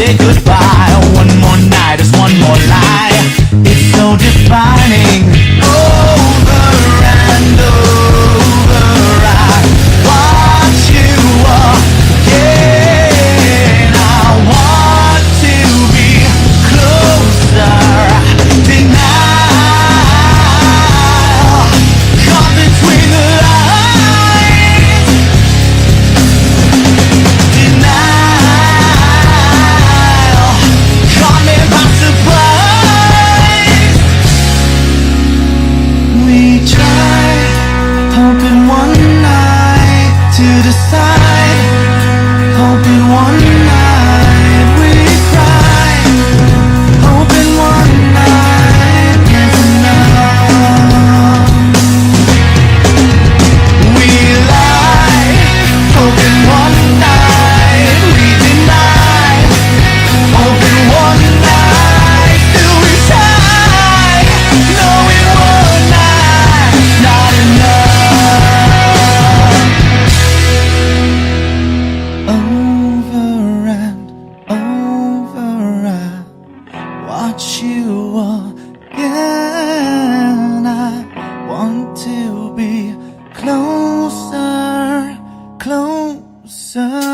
say goodbye. One more night is one more lie. It's so defining. Over and over I watch you again. I want to be closer. Denial caught between the lines. Denial caught me by surprise. We try, hoping one night to decide. Hoping one night we cry. Hoping one night is enough. We lie, hoping one night we deny. Hoping one night still we try. Knowing one night's not enough. Over and over I watch you again. I want to be closer, closer.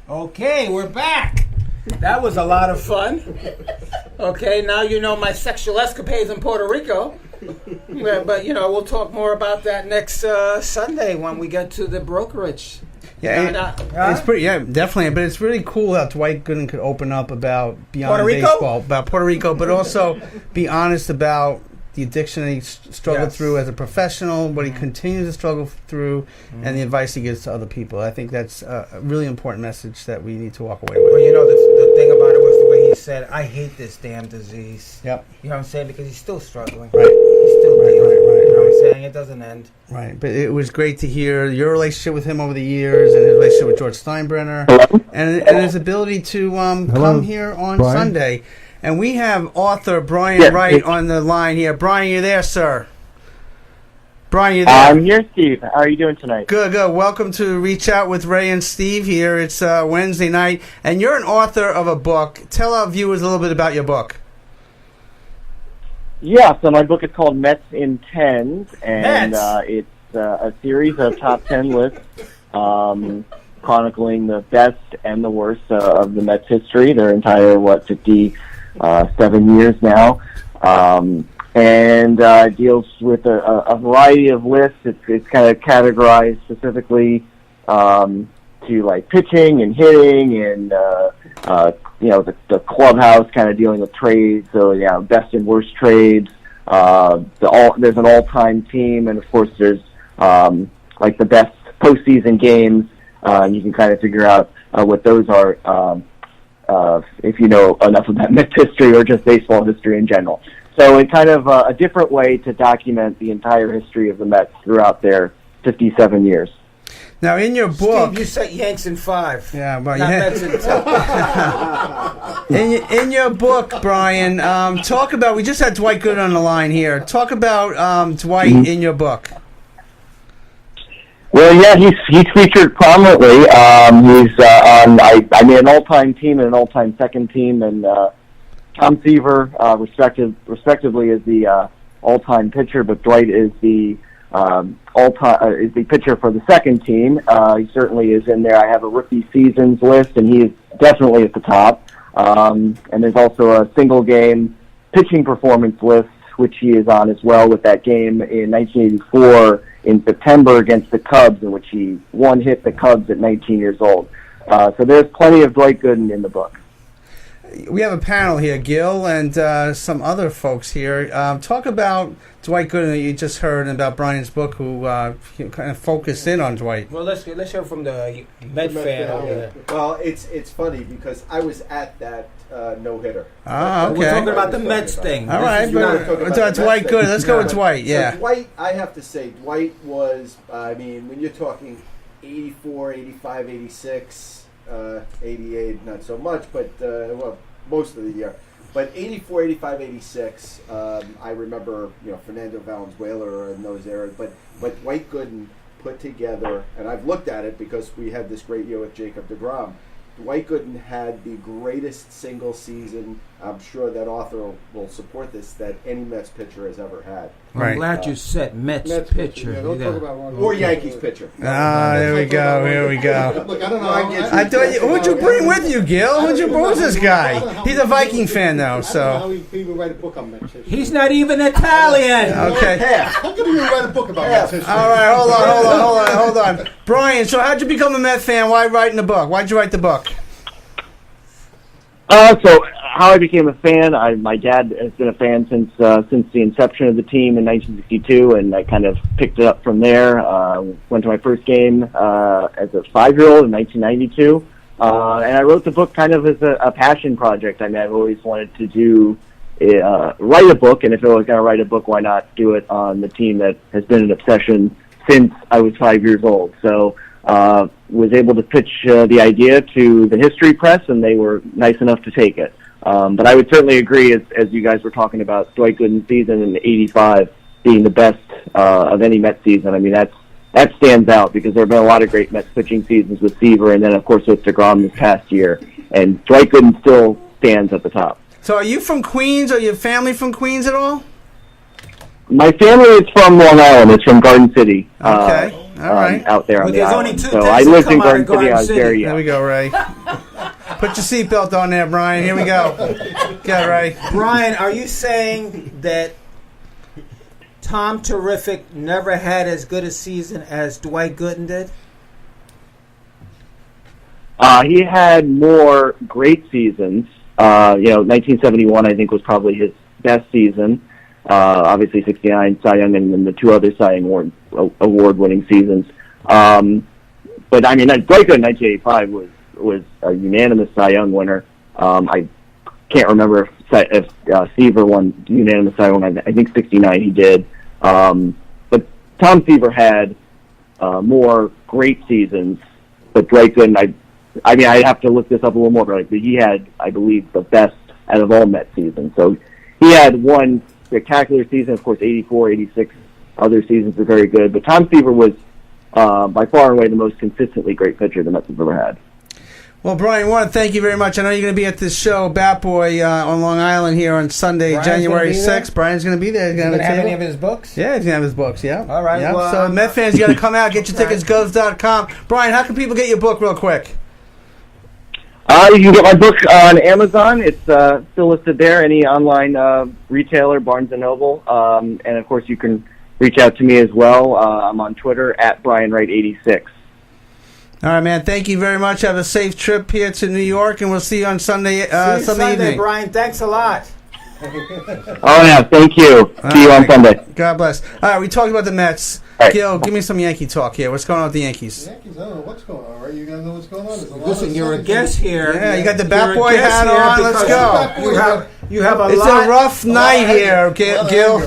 Okay, we're back. That was a lot of fun. Okay, now you know my sexual escapades in Puerto Rico. But you know, we'll talk more about that next Sunday when we get to the brokerage. Yeah, it's pretty. Yeah, definitely. But it's really cool how Dwight Gooden could open up about beyond Puerto Rico? baseball, about Puerto Rico, but also be honest about the addiction that he struggled Yes. through as a professional, what he continues to struggle through, and the advice he gives to other people. I think that's a really important message that we need to walk away with. Well, you know, the thing about it was the way he said, "I hate this damn disease." Yep. You know what I'm saying? Because he's still struggling. Right. He's still Right, dealing. right, right, You know what I'm right. saying? It doesn't end. Right, but it was great to hear your relationship with him over the years and his relationship with George Steinbrenner and his ability to come here on Brian? Sunday. And we have author Brian Yes, Wright yes. on the line here. Brian, you there, sir? Brian, you there? I'm here, Steve. How are you doing tonight? Good, good. Welcome to Reach Out with Ray and Steve here. It's Wednesday night, and you're an author of a book. Tell our viewers a little bit about your book. Yeah, so my book is called Mets in Tens, and Mets? it's a series of top 10 lists chronicling the best and the worst of the Mets history, their entire, 57 years now. And deals with a variety of lists. It's kind of categorized specifically to like pitching and hitting and the clubhouse, kind of dealing with trades. So yeah, best and worst trades. There's an all-time team, and of course there's like the best postseason games. And you can kind of figure out what those are if you know enough about Mets history or just baseball history in general. So it's kind of a different way to document the entire history of the Mets throughout their 57 years. Now, in your book, Steve, you said Yanks in 5. Yeah, well, Not yeah. Mets in 10. in your book, Brian, talk about. We just had Dwight Gooden on the line here. Talk about Dwight in your book. Well, yeah, he's featured prominently. He's on. I made an all-time team and an all-time second team, and Tom Seaver, respectively, is the all-time pitcher, but Dwight is the is the pitcher for the second team. He certainly is in there. I have a rookie seasons list, and he is definitely at the top. And there's also a single-game pitching performance list, which he is on as well, with that game in 1984 in September against the Cubs, in which he one-hit the Cubs at 19 years old. So there's plenty of Dwight Gooden in the book. We have a panel here, Gil, and some other folks here. Talk about Dwight Gooden that you just heard, and about Brian's book, who kind of focused in on Dwight. Well, let's hear from the Met fan over there. Well, it's funny because I was at that no-hitter. Ah, okay. We're talking about the Mets thing. All right, but Dwight Gooden. Let's go with Dwight. Yeah. So Dwight, I have to say, Dwight was. I mean, when you're talking 84, 85, 86, 88, not so much, but well, most of the year. But 84, 85, 86, I remember, Fernando Valenzuela in those eras. But Dwight Gooden put together, and I've looked at it because we had this great year with Jacob deGrom. Dwight Gooden had the greatest single season, I'm sure that author will support this, that any Mets pitcher has ever had. I'm glad you said Mets pitcher. Yeah, don't talk about Ron. Or Yankees pitcher. Ah, here we go. Look, I don't know. I thought you, who'd you bring with you, Gil? Who'd you bring with this guy? He's a Viking fan, though, I don't know so. how he even write a book on Mets history. He's not even Italian. Okay. How can he even write a book about Mets history? All right, hold on. Brian, so how'd you become a Met fan? Why writing the book? Why'd you write the book? So how I became a fan, my dad has been a fan since the inception of the team in 1962, and I kind of picked it up from there. Went to my first game as a 5-year-old in 1992, and I wrote the book kind of as a passion project. I mean, I've always wanted to write a book, and if I was going to write a book, why not do it on the team that has been an obsession since I was 5 years old. So was able to pitch the idea to the History Press, and they were nice enough to take it. But I would certainly agree, as you guys were talking about, Dwight Gooden's season in '85 being the best of any Mets season. I mean, that stands out because there have been a lot of great Mets pitching seasons with Seaver, and then, of course, with deGrom this past year. And Dwight Gooden still stands at the top. So are you from Queens? Are your family from Queens at all? My family is from Long Island. It's from Garden City. Okay. All right. Out there on the there's island. only two So things I that lived come in out Garden of City. I was Garden very City. There young. we go, Ray. Put your seatbelt on there, Brian. Here we go. Get it, Ray. Brian, are you saying that Tom Terrific never had as good a season as Dwight Gooden did? He had more great seasons. 1971 I think was probably his best season. Obviously 69 Cy Young and then the two other Cy Young award-winning seasons. But I mean, Dwight Gooden in 1985 was a unanimous Cy Young winner. I can't remember if Seaver won unanimous Cy Young. I think 69 he did. But Tom Seaver had more great seasons. But Dwight Gooden, I mean, I'd have to look this up a little more, but he had, I believe, the best out of all Mets seasons. So he had one spectacular season. Of course, 84, 86, other seasons were very good. But Tom Seaver was by far and away the most consistently great pitcher the Mets have ever had. Well, Brian, I want to thank you very much. I know you're going to be at this show, Bat Boy, on Long Island here on Sunday, Brian's January gonna be there? 6th. Brian's going to be there. He's Going going to have any of his books? Yeah, he's going to have his books, yeah. All right, Yeah. well, so, Met fans, you got to come out, get your tickets, govs.com. Brian, how can people get your book real quick? You can get my book on Amazon. It's still listed there. Any online retailer, Barnes & Noble. And, of course, you can reach out to me as well. I'm on Twitter, at BrianWright86. All right, man. Thank you very much. Have a safe trip here to New York, and we'll see you on Sunday, See you Sunday, evening. Brian. Thanks a lot. Oh, yeah. Thank you. See you on Sunday. God bless. All right, we talked about the Mets. Right. Gil, give me some Yankee talk here. What's going on with the Yankees? Yankees, I don't know what's going on, right? You guys know what's going on? There's a lot Listen, of you're a stuff. guest here. Yeah, you got the You're Bat a Boy guest hat here on. Let's because go. You have a It's lot. a rough night here, Gil.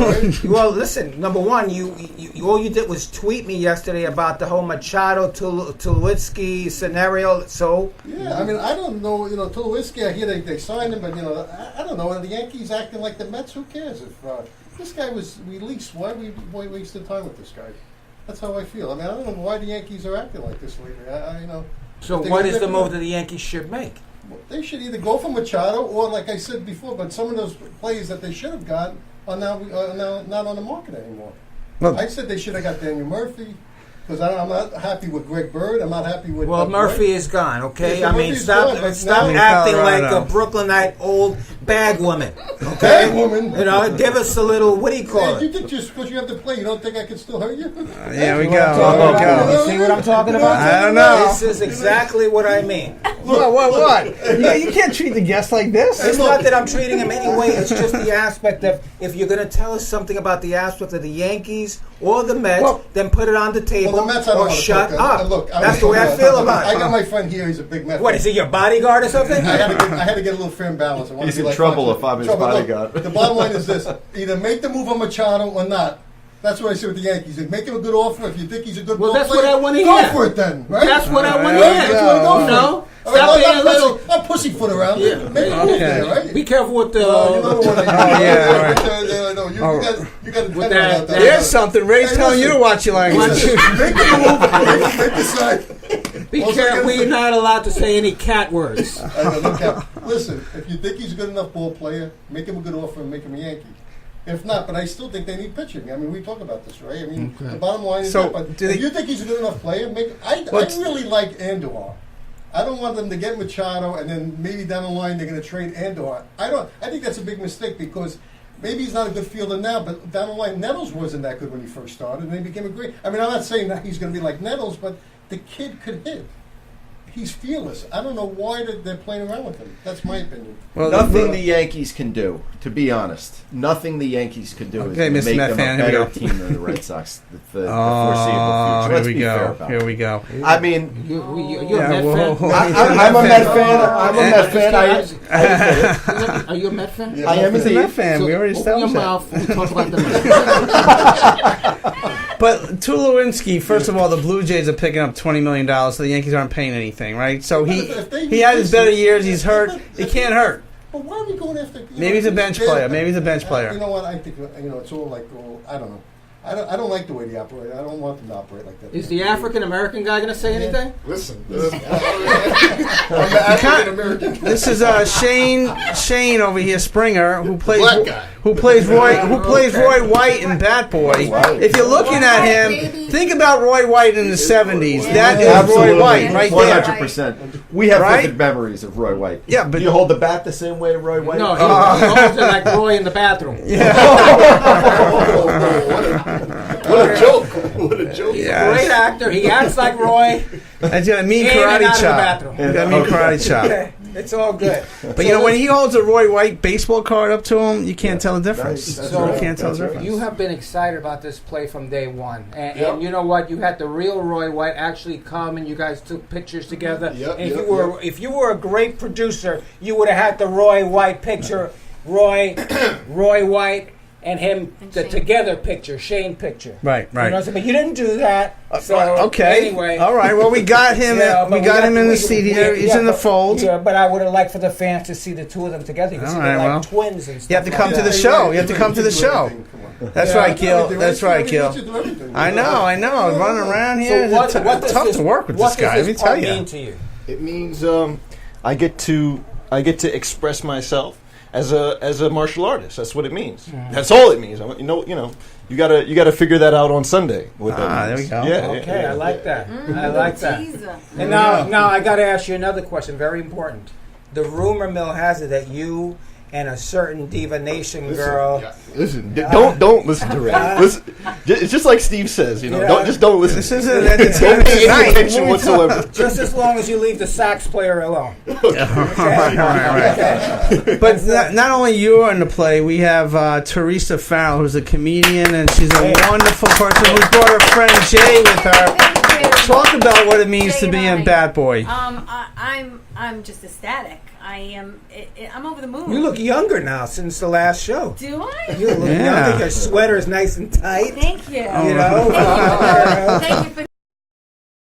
Well, listen. Number one, you all you did was tweet me yesterday about the whole Machado Tulowitzki scenario. So Yeah, I mean, I don't know. Tulowitzki, I hear they signed him, but I don't know. Are the Yankees acting like the Mets? Who cares if this guy was released? Why we waste the time with this guy? That's how I feel. I mean, I don't know why the Yankees are acting like this lately. So if they what get is the rid move of that the Yankees should make? They should either go for Machado or, like I said before, but some of those players that they should have gotten are now not on the market anymore. Well, I said they should have got Daniel Murphy. Because I'm not happy with Greg Bird. I'm not happy with. Well, Murphy is gone, okay? Yeah, I mean, Murphy's stop gone, but stop now- acting like a Colorado. Brooklynite old bag woman, okay? Bag woman. You know, give us a little, what do you call Hey, you it? think just because you have to play, you don't think I can still hurt you? Here we go. You Here we go. see what I'm talking about? I don't know. This is exactly what I mean. What? You can't treat the guest like this. It's not that I'm treating him anyway. It's just the aspect of if you're going to tell us something about the aspect of the Yankees or the Mets, Well- then put it on the table Well, the Mets, I don't or want to shut talk. up. Look, That's the way I feel about I got it. my friend here. He's a big Met. What is he, your bodyguard or something? I had to get a little fair and balance. I wanna He's be in like trouble Fox. if I'm his Trouble. Look, bodyguard. The bottom line is this: either make the move on Machado or not. That's what I say with the Yankees. Make him a good offer. If you think he's a good Well, ball that's player, what I wanna go hear. for it then, right? That's what I want to There hear. you That's what I go for. No? All right, Stop being a not little... not pussyfoot around. Yeah. Make a move there, right? Be careful with the... You know the one that yeah, no, you got to With tell that- about that. There's something. Ray's Hey, telling you listen. to watch your language. Make the move. Make the side. Be Also, careful, against you're the- not allowed to say any cat words. I know, look out. Listen, if you think he's a good enough ball player, make him a good offer and make him a Yankee. If not, but I still think they need pitching. I mean, we talk about this, right? I mean, the bottom line is So, that. But do if they- you think he's a good enough player, I really like Andor. I don't want them to get Machado and then maybe down the line they're going to trade Andor. I think that's a big mistake because maybe he's not a good fielder now, but down the line Nettles wasn't that good when he first started, and he became a great. I mean, I'm not saying that he's going to be like Nettles, but the kid could hit. He's fearless. I don't know why they're playing around with him. That's my opinion. Well, Nothing the Yankees can do, to be honest. Nothing the Yankees can do Okay, is Mr. make Met them fan, a here we better go. team than the Red Sox. The Oh, foreseeable future. here Let's we be fair go. about Here it. we go. I mean, You're a Met fan? I'm a Met fan. I'm a Met fan. Are you a Met fan? Yeah, I am He's a indeed. Met fan. We already Open your established that. mouth and talk about the Mets. But Tulowitzki, first of all, the Blue Jays are picking up $20 million, so the Yankees aren't paying anything, right? So he had his better years. He's hurt. He can't hurt. But why are we going after? Maybe he's a bench player. Maybe he's a bench You player. know what? I think it's all like I don't know. I don't like the way they operate. I don't want them to operate like that. Is the African American guy going to say anything? Listen, I'm African American. This is Shane over here, Springer, who plays Black guy. Roy White in Bat Boy. If you're looking at him, think about Roy White in the '70s. That is Absolutely. Roy White right there. 100%. We have Right? vivid memories of Roy White. Yeah, but Do you hold the bat the same way Roy White? No, he holds it like Roy in the bathroom. What a joke! What a joke! Yes. Great actor. He acts like Roy. He's got a mean In and out karate of the chop. bathroom. He's got a mean karate chop. Okay, it's all good. But you know, when he holds a Roy White baseball card up to him, you can't tell the difference. That's So- You can't tell the That's right. difference. You have been excited about this play from day one, and you know what? You had the real Roy White actually come, and you guys took pictures together. Yep, and yep, if you were a great producer, you would have had the Roy White picture, Roy White, and him the together picture, Shane picture. Right, You know what I'm right. saying? But you didn't do that. So Okay. Anyway. All right. Well, we got him. Yeah, we but got him in the we- seat we- here. He's yeah, in the but- fold. Yeah, but I would have liked for the fans to see the two of them together. You can All see right, they're like well. twins and stuff. You have to like come to that. the show. You have to come to the show. That's Yeah. right, Gil. That's right, Gil. I know. Running around here. So It's does tough this- to work with what this guy. does Let me this tell part you. mean to you? It means I get to express myself as a martial artist. That's what it means. That's all it means. You gotta figure that out on Sunday. What that There means. we go. Yeah, Okay, yeah. I like that. I like that. And now I got to ask you another question, very important. The rumor mill has it that you and a certain Diva Nation girl. Listen, don't listen to Ray. Listen, it's just like Steve says. Yeah. Don't listen. This is an Don't entertainment pay any tonight. attention whatsoever. Just as long as you leave the sax player alone. Right. But not only you are in the play, we have Teresa Farrell, who's a comedian, and she's a wonderful person who's brought her friend Jay with her. Thank you. Talk about what it means to be in Jay, Bad Boy. I'm just ecstatic. I'm over the moon. You look younger now since the last show. Do I? You look Yeah. younger. Your sweater is nice and tight. Thank you. You know? Thank you for